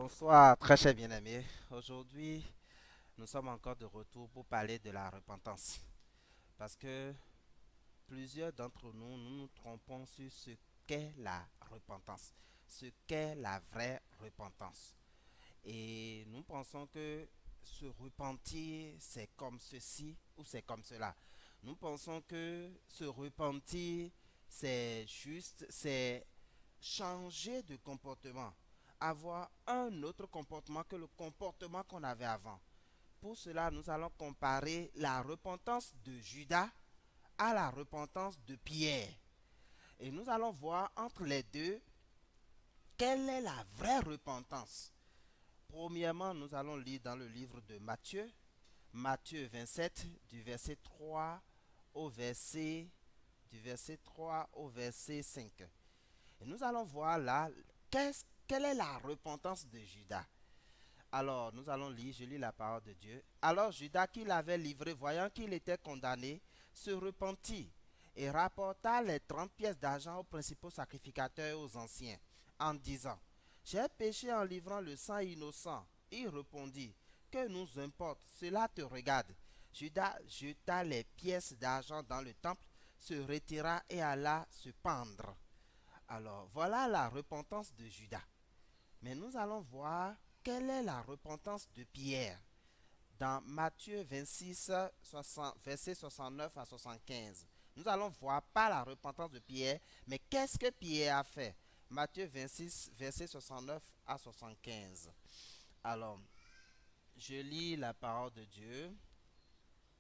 Bonsoir, très cher bien-aimé. Aujourd'hui, nous sommes encore de retour pour parler de la repentance. Parce que plusieurs d'entre nous, nous nous trompons sur ce qu'est la repentance, ce qu'est la vraie repentance. Et nous pensons que se repentir, c'est comme ceci ou c'est comme cela. Nous pensons que se repentir, c'est juste, c'est changer de comportement, avoir un autre comportement que le comportement qu'on avait avant. Pour cela, nous allons comparer la repentance de Judas à la repentance de Pierre. Et nous allons voir entre les deux quelle est la vraie repentance. Premièrement, nous allons lire dans le livre de Matthieu, Matthieu 27, du verset 3 au verset, du verset 3 au verset 5. Et nous allons voir là quelle est la repentance de Judas. Alors, nous allons lire, je lis la parole de Dieu. Alors Judas, qui l'avait livré, voyant qu'il était condamné, se repentit et rapporta les 30 pièces d'argent aux principaux sacrificateurs et aux anciens, en disant, j'ai péché en livrant le sang innocent. Il répondit, que nous importe, cela te regarde. Judas jeta les pièces d'argent dans le temple, se retira et alla se pendre. Alors, voilà la repentance de Judas. Mais nous allons voir quelle est la repentance de Pierre dans Matthieu 26, versets 69 à 75. Nous allons voir pas la repentance de Pierre, mais qu'est-ce que Pierre a fait. Matthieu 26, versets 69 à 75. Alors, je lis la parole de Dieu.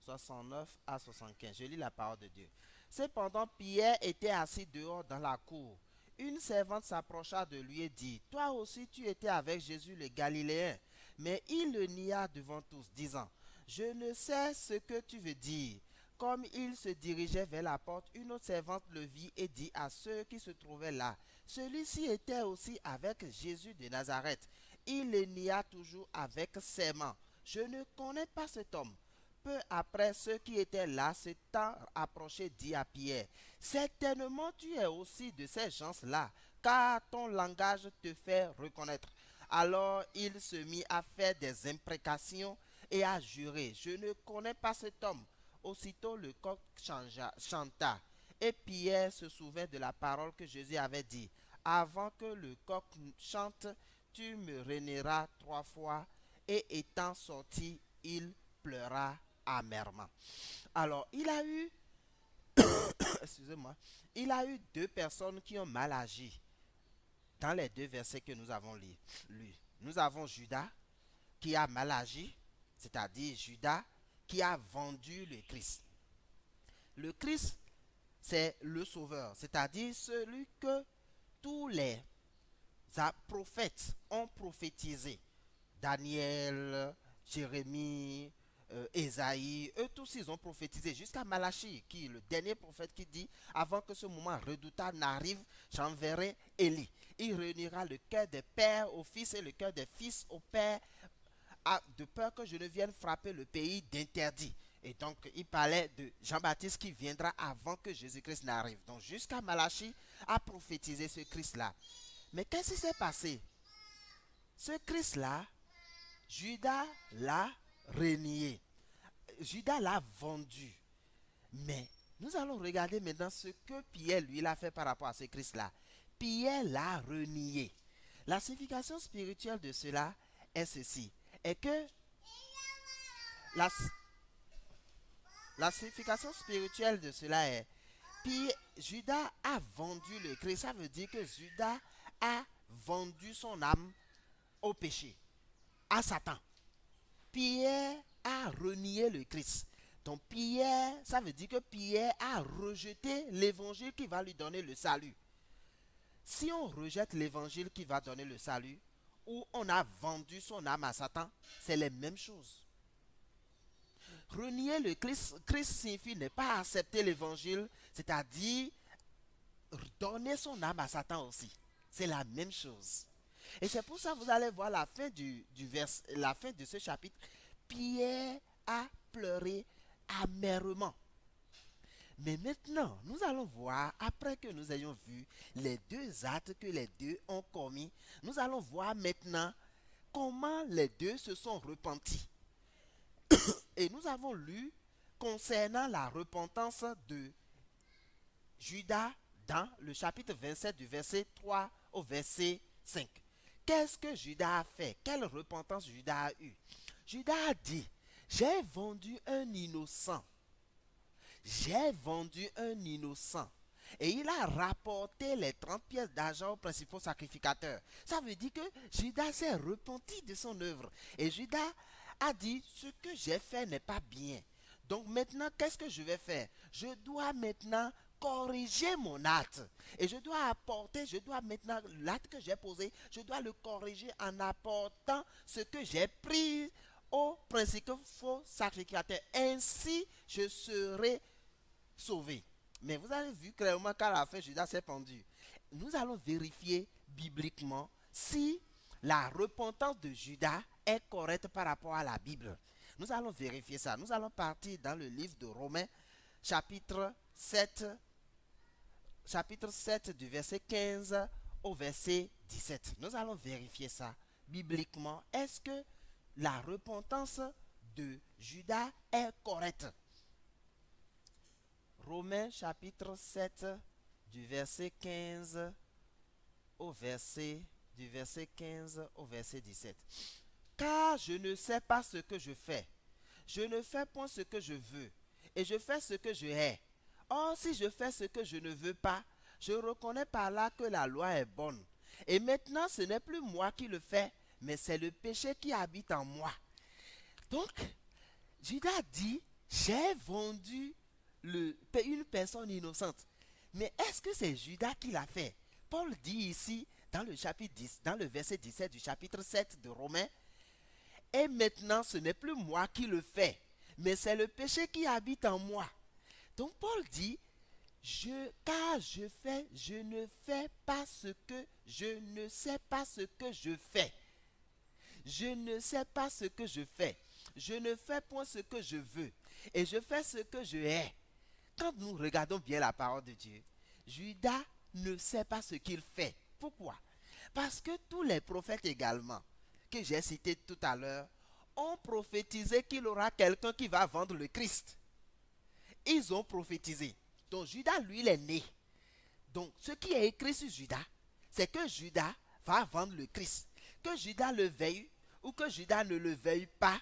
69 à 75. Je lis la parole de Dieu. Cependant, Pierre était assis dehors dans la cour. Une servante s'approcha de lui et dit, toi aussi tu étais avec Jésus le Galiléen. Mais il le nia devant tous, disant, je ne sais ce que tu veux dire. Comme il se dirigeait vers la porte, une autre servante le vit et dit à ceux qui se trouvaient là, celui-ci était aussi avec Jésus de Nazareth. Il le nia toujours avec serment. Je ne connais pas cet homme. Peu après, ceux qui étaient là s'étant approchés dit à Pierre, certainement tu es aussi de ces gens-là, car ton langage te fait reconnaître. Alors il se mit à faire des imprécations et à jurer, je ne connais pas cet homme. Aussitôt le coq chanta, et Pierre se souvint de la parole que Jésus avait dit, avant que le coq chante, tu me renieras 3 fois. Et étant sorti, il pleura amèrement. Alors, il a eu, excusez-moi, il a eu deux personnes qui ont mal agi dans les deux versets que nous avons lus. Nous avons Judas qui a mal agi, c'est-à-dire Judas qui a vendu le Christ. Le Christ, c'est le sauveur, c'est-à-dire celui que tous les prophètes ont prophétisé. Daniel, Jérémie, Ésaïe, eux tous ils ont prophétisé jusqu'à Malachie, qui est le dernier prophète qui dit, avant que ce moment redoutable n'arrive, j'enverrai Élie. Il réunira le cœur des pères au fils et le cœur des fils au père, de peur que je ne vienne frapper le pays d'interdit. Et donc, il parlait de Jean-Baptiste qui viendra avant que Jésus-Christ n'arrive. Donc, jusqu'à Malachie a prophétisé ce Christ-là. Mais qu'est-ce qui s'est passé? Ce Christ-là, Judas l'a renié. Judas l'a vendu. Mais nous allons regarder maintenant ce que Pierre, lui, l'a fait par rapport à ce Christ-là. Pierre l'a renié. La signification spirituelle de cela est ceci. Est que la, la signification spirituelle de cela est Judas a vendu le Christ. Ça veut dire que Judas a vendu son âme au péché, à Satan. Pierre a renié le Christ. Donc Pierre, ça veut dire que Pierre a rejeté l'évangile qui va lui donner le salut. Si on rejette l'évangile qui va donner le salut, ou on a vendu son âme à Satan, c'est les mêmes choses. Renier le Christ signifie ne pas accepter l'évangile, c'est-à-dire donner son âme à Satan aussi. C'est la même chose. Et c'est pour ça que vous allez voir la fin la fin de ce chapitre. Pierre a pleuré amèrement. Mais maintenant, nous allons voir, après que nous ayons vu les deux actes que les deux ont commis, nous allons voir maintenant comment les deux se sont repentis. Et nous avons lu concernant la repentance de Judas dans le chapitre 27 du verset 3 au verset 5. Qu'est-ce que Judas a fait? Quelle repentance Judas a eue? Judas a dit, j'ai vendu un innocent. J'ai vendu un innocent. Et il a rapporté les 30 pièces d'argent aux principaux sacrificateurs. Ça veut dire que Judas s'est repenti de son œuvre. Et Judas a dit, ce que j'ai fait n'est pas bien. Donc maintenant, qu'est-ce que je vais faire? Je dois maintenant corriger mon acte. Et je dois maintenant, l'acte que j'ai posé, je dois le corriger en apportant ce que j'ai pris aux principaux sacrificateurs. Ainsi, je serai sauvé. Mais vous avez vu clairement qu'à la fin, Judas s'est pendu. Nous allons vérifier bibliquement si la repentance de Judas est correcte par rapport à la Bible. Nous allons vérifier ça. Nous allons partir dans le livre de Romains, chapitre 7 du verset 15 au verset 17. Nous allons vérifier ça bibliquement. Est-ce que la repentance de Judas est correcte? Romains chapitre 7 du verset 15 au verset 17. Car je ne sais pas ce que je fais. Je ne fais point ce que je veux, et je fais ce que je hais. Or, si je fais ce que je ne veux pas, je reconnais par là que la loi est bonne. Et maintenant, ce n'est plus moi qui le fais, mais c'est le péché qui habite en moi. Donc, Judas dit, j'ai vendu une personne innocente. Mais est-ce que c'est Judas qui l'a fait? Paul dit ici, dans le chapitre 10, dans le verset 17 du chapitre 7 de Romains, et maintenant, ce n'est plus moi qui le fais, mais c'est le péché qui habite en moi. Donc Paul dit, car je ne fais pas ce que, je ne sais pas ce que je fais. Je ne sais pas ce que je fais. Je ne fais point ce que je veux. Et je fais ce que je hais. Quand nous regardons bien la parole de Dieu, Judas ne sait pas ce qu'il fait. Pourquoi? Parce que tous les prophètes également, que j'ai cités tout à l'heure, ont prophétisé qu'il y aura quelqu'un qui va vendre le Christ. Ils ont prophétisé. Donc Judas, lui, il est né. Donc ce qui est écrit sur Judas, c'est que Judas va vendre le Christ. Que Judas le veuille ou que Judas ne le veuille pas,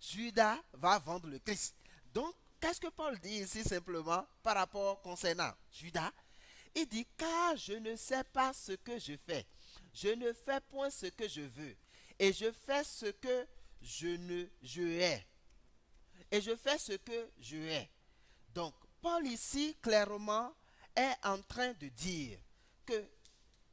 Judas va vendre le Christ. Donc, qu'est-ce que Paul dit ici simplement par rapport concernant Judas? Il dit, car je ne sais pas ce que je fais. Je ne fais point ce que je veux. Et je fais ce que je hais. Et je fais ce que je hais. Donc, Paul ici, clairement, est en train de dire que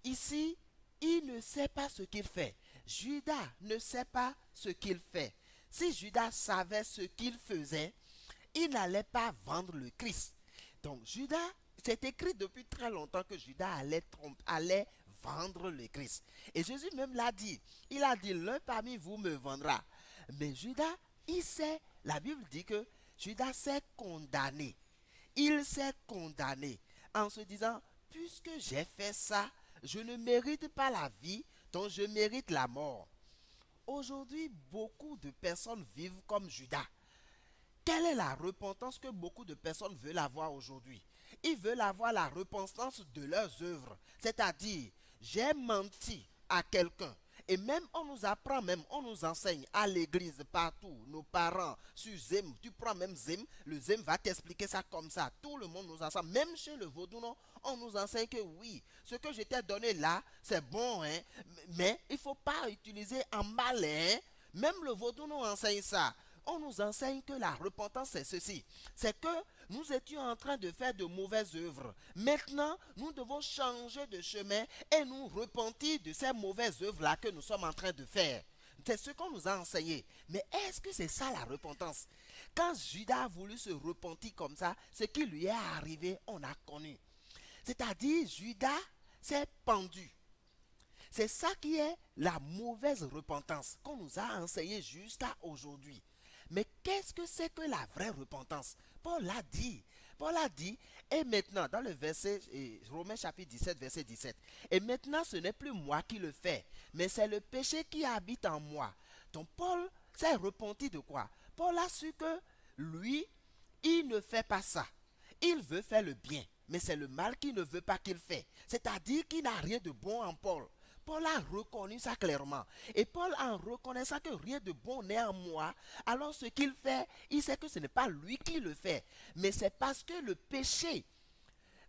ici, il ne sait pas ce qu'il fait. Judas ne sait pas ce qu'il fait. Si Judas savait ce qu'il faisait, il n'allait pas vendre le Christ. Donc Judas, c'est écrit depuis très longtemps que Judas allait vendre le Christ. Et Jésus même l'a dit. Il a dit, l'un parmi vous me vendra. Mais Judas, la Bible dit que Judas s'est condamné. Il s'est condamné en se disant, puisque j'ai fait ça, je ne mérite pas la vie, donc je mérite la mort. Aujourd'hui, beaucoup de personnes vivent comme Judas. Quelle est la repentance que beaucoup de personnes veulent avoir aujourd'hui? Ils veulent avoir la repentance de leurs œuvres. C'est-à-dire, j'ai menti à quelqu'un. Et même on nous apprend, on nous enseigne à l'église, partout, nos parents, sur Zem, tu prends même Zem, le Zem va t'expliquer ça comme ça. Tout le monde nous enseigne, même chez le Vaudounon, on nous enseigne que oui, ce que je t'ai donné là, c'est bon, hein, mais il ne faut pas utiliser en malin. Même le Vaudounon enseigne ça. On nous enseigne que la repentance c'est ceci. C'est que nous étions en train de faire de mauvaises œuvres. Maintenant, nous devons changer de chemin et nous repentir de ces mauvaises œuvres-là que nous sommes en train de faire. C'est ce qu'on nous a enseigné. Mais est-ce que c'est ça la repentance? Quand Judas a voulu se repentir comme ça, ce qui lui est arrivé, on a connu. C'est-à-dire, Judas s'est pendu. C'est ça qui est la mauvaise repentance qu'on nous a enseigné jusqu'à aujourd'hui. Mais qu'est-ce que c'est que la vraie repentance? Paul l'a dit. Paul a dit, et maintenant, dans le verset, Romains chapitre 17, verset 17, et maintenant ce n'est plus moi qui le fais, mais c'est le péché qui habite en moi. Donc Paul s'est repenti de quoi? Paul a su que lui, il ne fait pas ça. Il veut faire le bien, mais c'est le mal qu'il ne veut pas qu'il fait. C'est-à-dire qu'il n'a rien de bon en Paul. Paul a reconnu ça clairement. Et Paul, en reconnaissant que rien de bon n'est en moi, alors ce qu'il fait, il sait que ce n'est pas lui qui le fait, mais c'est parce que le péché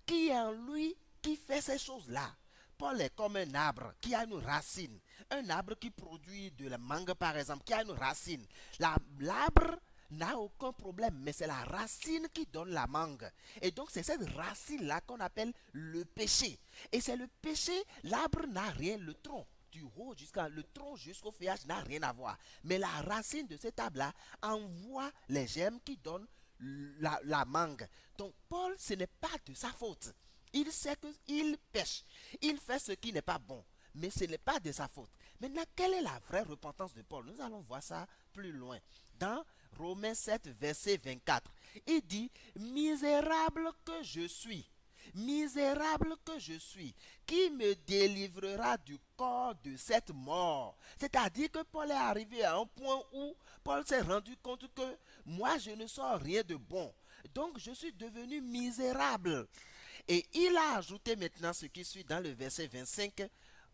qui est en lui qui fait ces choses-là. Paul est comme un arbre qui a une racine. Un arbre qui produit de la mangue, par exemple, qui a une racine. L'arbre n'a aucun problème, mais c'est la racine qui donne la mangue. Et donc, c'est cette racine-là qu'on appelle le péché. Et c'est le péché, l'arbre n'a rien, le tronc du haut jusqu'à le tronc jusqu'au feuillage n'a rien à voir. Mais la racine de cet arbre-là envoie les germes qui donnent la mangue. Donc Paul, ce n'est pas de sa faute. Il sait qu'il pêche. Il fait ce qui n'est pas bon. Mais ce n'est pas de sa faute. Maintenant, quelle est la vraie repentance de Paul? Nous allons voir ça plus loin. Dans Romains 7, verset 24, il dit, misérable que je suis. Misérable que je suis, qui me délivrera du corps de cette mort? C'est-à-dire que Paul est arrivé à un point où Paul s'est rendu compte que moi je ne sors rien de bon. Donc je suis devenu misérable. Et il a ajouté maintenant ce qui suit dans le verset 25.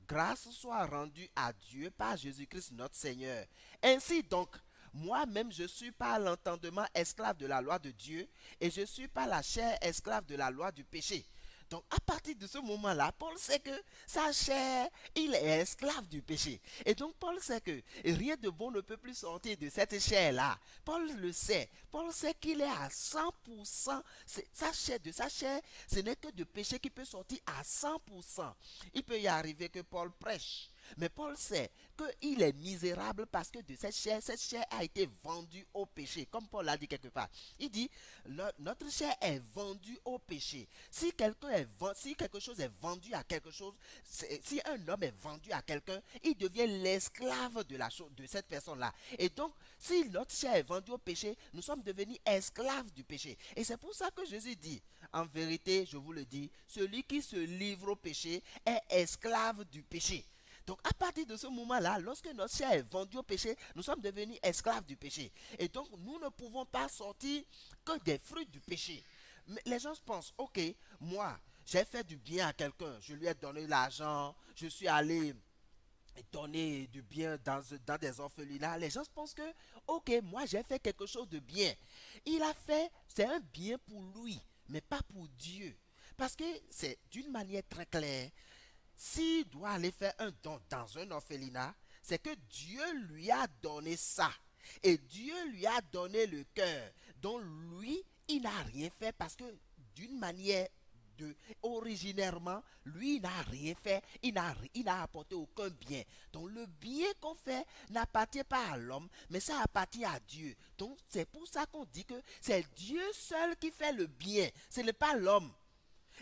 Grâce soit rendue à Dieu par Jésus-Christ notre Seigneur. Ainsi donc, moi-même, je suis par l'entendement esclave de la loi de Dieu et je suis par la chair esclave de la loi du péché. Donc, à partir de ce moment-là, Paul sait que sa chair, il est esclave du péché. Et donc, Paul sait que rien de bon ne peut plus sortir de cette chair-là. Paul le sait. Paul sait qu'il est à 100%. De sa chair, ce n'est que de péché qui peut sortir à 100%. Il peut y arriver que Paul prêche. Mais Paul sait qu'il est misérable parce que de cette chair a été vendue au péché. Comme Paul l'a dit quelque part. Il dit, notre chair est vendue au péché. Si quelque chose est vendu à quelque chose, si un homme est vendu à quelqu'un, il devient l'esclave de cette personne-là. Et donc, si notre chair est vendue au péché, nous sommes devenus esclaves du péché. Et c'est pour ça que Jésus dit, en vérité, je vous le dis, celui qui se livre au péché est esclave du péché. Donc à partir de ce moment-là, lorsque notre chair est vendue au péché, nous sommes devenus esclaves du péché. Et donc nous ne pouvons pas sortir que des fruits du péché. Mais les gens pensent, ok, moi, j'ai fait du bien à quelqu'un, je lui ai donné l'argent, je suis allé donner du bien dans des orphelinats. Les gens pensent que, ok, moi j'ai fait quelque chose de bien. Il a fait, c'est un bien pour lui, mais pas pour Dieu. Parce que c'est d'une manière très claire. S'il doit aller faire un don dans un orphelinat, c'est que Dieu lui a donné ça. Et Dieu lui a donné le cœur. Donc lui, il n'a rien fait parce que d'une manière originairement, lui, il n'a rien fait, il n'a apporté aucun bien. Donc le bien qu'on fait n'appartient pas à l'homme, mais ça appartient à Dieu. Donc c'est pour ça qu'on dit que c'est Dieu seul qui fait le bien, ce n'est pas l'homme.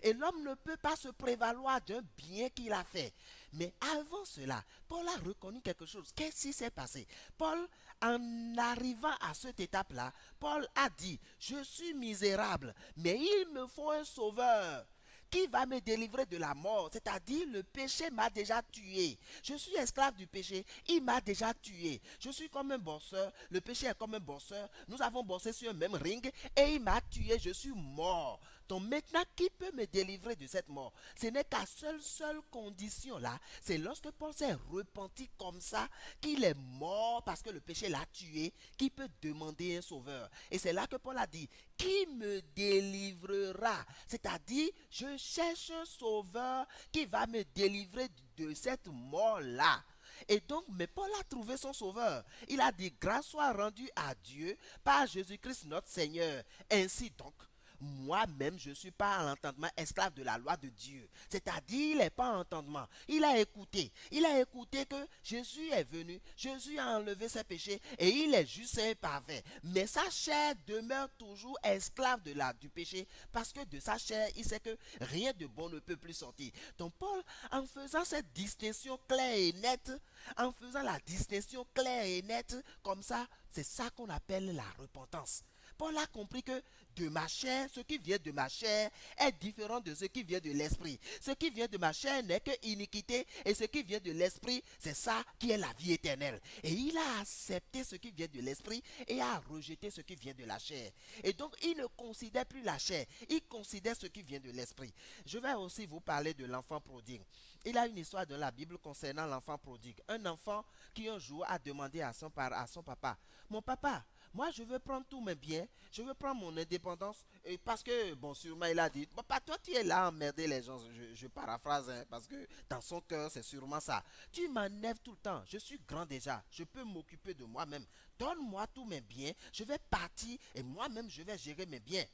Et l'homme ne peut pas se prévaloir d'un bien qu'il a fait. Mais avant cela, Paul a reconnu quelque chose. Qu'est-ce qui s'est passé? Paul, en arrivant à cette étape-là, Paul a dit, je suis misérable, mais il me faut un sauveur qui va me délivrer de la mort. C'est-à-dire, le péché m'a déjà tué. Je suis esclave du péché, il m'a déjà tué. Je suis comme un boxeur, le péché est comme un boxeur. Nous avons boxé sur un même ring et il m'a tué, je suis mort. Donc maintenant, qui peut me délivrer de cette mort? Ce n'est qu'à seule condition là, c'est lorsque Paul s'est repenti comme ça, qu'il est mort parce que le péché l'a tué, qu'il peut demander un sauveur. Et c'est là que Paul a dit, qui me délivrera? C'est-à-dire, je cherche un sauveur qui va me délivrer de cette mort-là. Et donc, mais Paul a trouvé son sauveur. Il a dit, grâce soit rendue à Dieu par Jésus-Christ notre Seigneur. Ainsi donc, moi-même, je ne suis pas à l'entendement esclave de la loi de Dieu. C'est-à-dire, il n'est pas en entendement. Il a écouté. Il a écouté que Jésus est venu. Jésus a enlevé ses péchés et il est juste et parfait. Mais sa chair demeure toujours esclave du péché parce que de sa chair, il sait que rien de bon ne peut plus sortir. Donc Paul, en faisant cette distinction claire et nette, en faisant la distinction claire et nette, comme ça, c'est ça qu'on appelle la repentance. Paul a compris que de ma chair, ce qui vient de ma chair est différent de ce qui vient de l'esprit. Ce qui vient de ma chair n'est que iniquité et ce qui vient de l'esprit, c'est ça qui est la vie éternelle. Et il a accepté ce qui vient de l'esprit et a rejeté ce qui vient de la chair. Et donc il ne considère plus la chair, il considère ce qui vient de l'esprit. Je vais aussi vous parler de l'enfant prodigue. Il y a une histoire dans la Bible concernant l'enfant prodigue. Un enfant qui un jour a demandé à son papa, mon papa, moi je veux prendre tous mes biens, je veux prendre mon indépendance, et parce que, bon, sûrement il a dit, papa, toi tu es là à emmerder les gens, je paraphrase, hein, parce que dans son cœur c'est sûrement ça. Tu m'enlèves tout le temps, je suis grand déjà, je peux m'occuper de moi-même, donne-moi tous mes biens, je vais partir et moi-même je vais gérer mes biens.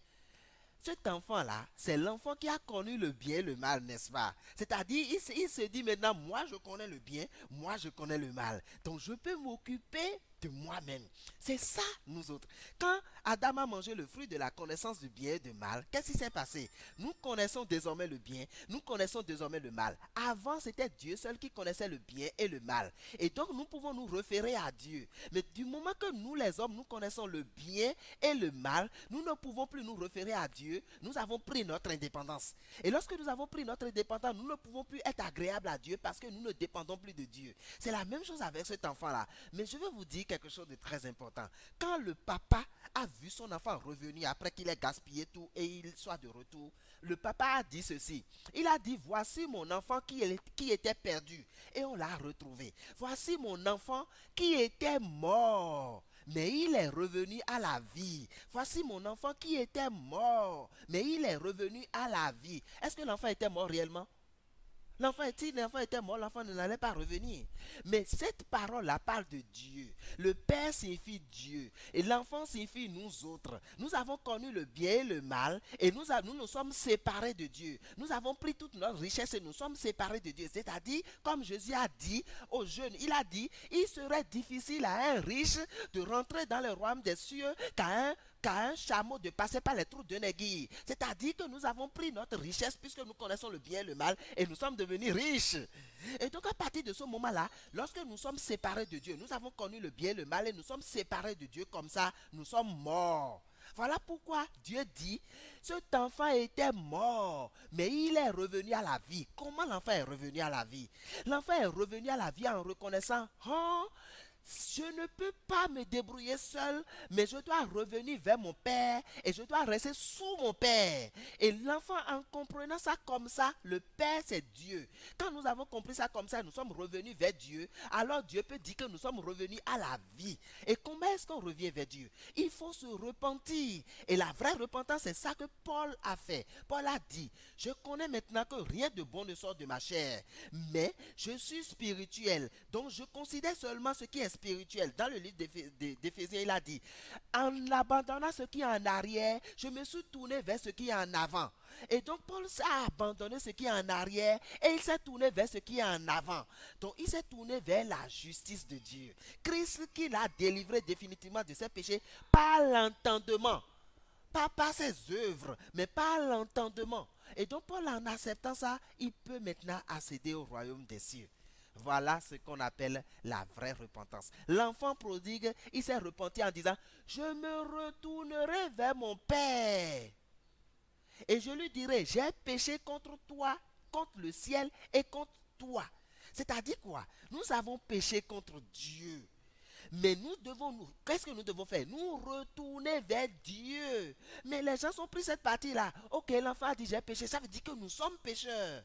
Cet enfant-là, c'est l'enfant qui a connu le bien et le mal, n'est-ce pas? C'est-à-dire, il se dit maintenant, moi je connais le bien, moi je connais le mal. Donc je peux m'occuper de moi-même. C'est ça, nous autres. Quand Adam a mangé le fruit de la connaissance du bien et du mal, qu'est-ce qui s'est passé? Nous connaissons désormais le bien, nous connaissons désormais le mal. Avant, c'était Dieu seul qui connaissait le bien et le mal. Et donc, nous pouvons nous référer à Dieu. Mais du moment que nous, les hommes, nous connaissons le bien et le mal, nous ne pouvons plus nous référer à Dieu. Nous avons pris notre indépendance. Et lorsque nous avons pris notre indépendance, nous ne pouvons plus être agréables à Dieu parce que nous ne dépendons plus de Dieu. C'est la même chose avec cet enfant-là. Mais je vais vous dire quelque chose de très important. Quand le papa a vu son enfant revenir après qu'il ait gaspillé tout et il soit de retour, le papa a dit ceci. Il a dit, voici mon enfant qui était perdu et on l'a retrouvé. Voici mon enfant qui était mort, mais il est revenu à la vie. Voici mon enfant qui était mort, mais il est revenu à la vie. Est-ce que l'enfant était mort réellement? Si l'enfant était mort, l'enfant ne n'allait pas revenir. Mais cette parole-là parle de Dieu. Le Père signifie Dieu. Et l'enfant signifie nous autres. Nous avons connu le bien et le mal. Et nous sommes séparés de Dieu. Nous avons pris toute notre richesse et nous sommes séparés de Dieu. C'est-à-dire, comme Jésus a dit aux jeunes, il a dit, il serait difficile à un riche de rentrer dans le royaume des cieux qu'à un chameau de passer par les trous d'une aiguille. C'est-à-dire que nous avons pris notre richesse puisque nous connaissons le bien et le mal et nous sommes devenus riches. Et donc à partir de ce moment-là, lorsque nous sommes séparés de Dieu, nous avons connu le bien et le mal et nous sommes séparés de Dieu comme ça, nous sommes morts. Voilà pourquoi Dieu dit, cet enfant était mort, mais il est revenu à la vie. Comment l'enfant est revenu à la vie? L'enfant est revenu à la vie en reconnaissant, oh, je ne peux pas me débrouiller seul, mais je dois revenir vers mon père et je dois rester sous mon père. Et l'enfant, en comprenant ça comme ça, le père c'est Dieu. Quand nous avons compris ça comme ça, nous sommes revenus vers Dieu. Alors Dieu peut dire que nous sommes revenus à la vie. Et comment est-ce qu'on revient vers Dieu? Il faut se repentir. Et la vraie repentance, c'est ça que Paul a fait. Paul a dit, je connais maintenant que rien de bon ne sort de ma chair, mais je suis spirituel. Donc je considère seulement ce qui est spirituel. Dans le livre d'Éphésiens, il a dit, en abandonnant ce qui est en arrière, je me suis tourné vers ce qui est en avant. Et donc Paul s'est abandonné ce qui est en arrière et il s'est tourné vers ce qui est en avant. Donc il s'est tourné vers la justice de Dieu. Christ qui l'a délivré définitivement de ses péchés par l'entendement. Pas par ses œuvres, mais par l'entendement. Et donc Paul, en acceptant ça, il peut maintenant accéder au royaume des cieux. Voilà ce qu'on appelle la vraie repentance. L'enfant prodigue, il s'est repenti en disant, je me retournerai vers mon père. Et je lui dirai, j'ai péché contre toi, contre le ciel et contre toi. C'est-à-dire quoi? Nous avons péché contre Dieu. Mais qu'est-ce que nous devons faire? Nous retourner vers Dieu. Mais les gens ont pris cette partie-là. Ok, l'enfant a dit j'ai péché, ça veut dire que nous sommes pécheurs.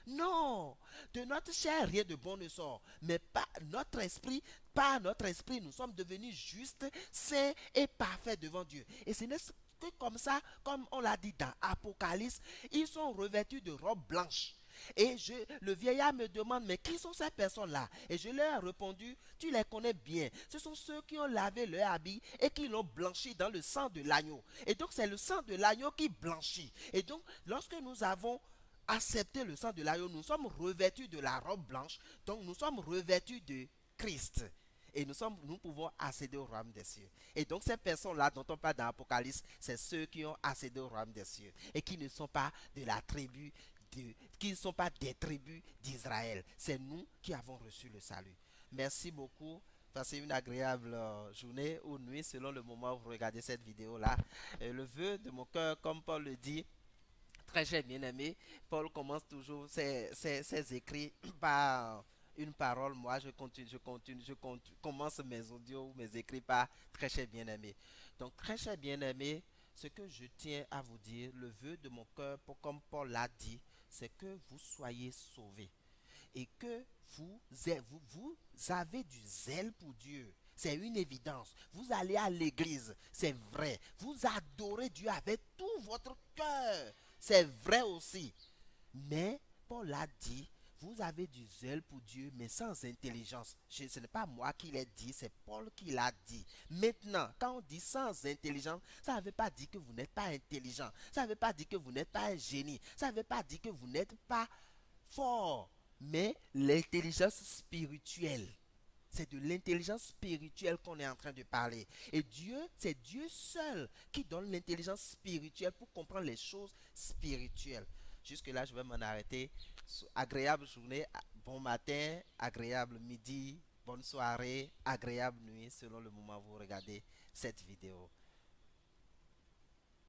Non, de notre chair, rien de bon ne sort. Mais par notre esprit, nous sommes devenus justes, saints et parfaits devant Dieu. Et ce n'est que comme ça, comme on l'a dit dans Apocalypse, ils sont revêtus de robes blanches. Et le vieillard me demande, mais qui sont ces personnes-là? Et je leur ai répondu, tu les connais bien. Ce sont ceux qui ont lavé leur habit et qui l'ont blanchi dans le sang de l'agneau. Et donc c'est le sang de l'agneau qui blanchit. Et donc lorsque nous avons accepté le sang de l'agneau, nous sommes revêtus de la robe blanche. Donc nous sommes revêtus de Christ. Et nous pouvons accéder au royaume des cieux. Et donc ces personnes-là dont on parle dans l'Apocalypse, c'est ceux qui ont accédé au royaume des cieux. Et qui ne sont pas de la tribu qui ne sont pas des tribus d'Israël. C'est nous qui avons reçu le salut. Merci beaucoup. Passez une agréable journée ou nuit selon le moment où vous regardez cette vidéo-là. Et le vœu de mon cœur, comme Paul le dit, très cher bien-aimé, Paul commence toujours ses écrits par une parole. Moi, commence mes audios ou mes écrits par très cher bien-aimé. Donc, très cher bien-aimé, ce que je tiens à vous dire, le vœu de mon cœur, comme Paul l'a dit, c'est que vous soyez sauvés et que vous avez du zèle pour Dieu. C'est une évidence. Vous allez à l'église, c'est vrai. Vous adorez Dieu avec tout votre cœur, c'est vrai aussi. Mais Paul a dit, vous avez du zèle pour Dieu, mais sans intelligence. Ce n'est pas moi qui l'ai dit, c'est Paul qui l'a dit. Maintenant, quand on dit sans intelligence, ça ne veut pas dire que vous n'êtes pas intelligent. Ça ne veut pas dire que vous n'êtes pas un génie. Ça ne veut pas dire que vous n'êtes pas fort. Mais l'intelligence spirituelle. C'est de l'intelligence spirituelle qu'on est en train de parler. Et Dieu, c'est Dieu seul qui donne l'intelligence spirituelle pour comprendre les choses spirituelles. Jusque-là, je vais m'en arrêter. Agréable journée, bon matin, agréable midi, bonne soirée, agréable nuit, selon le moment où vous regardez cette vidéo.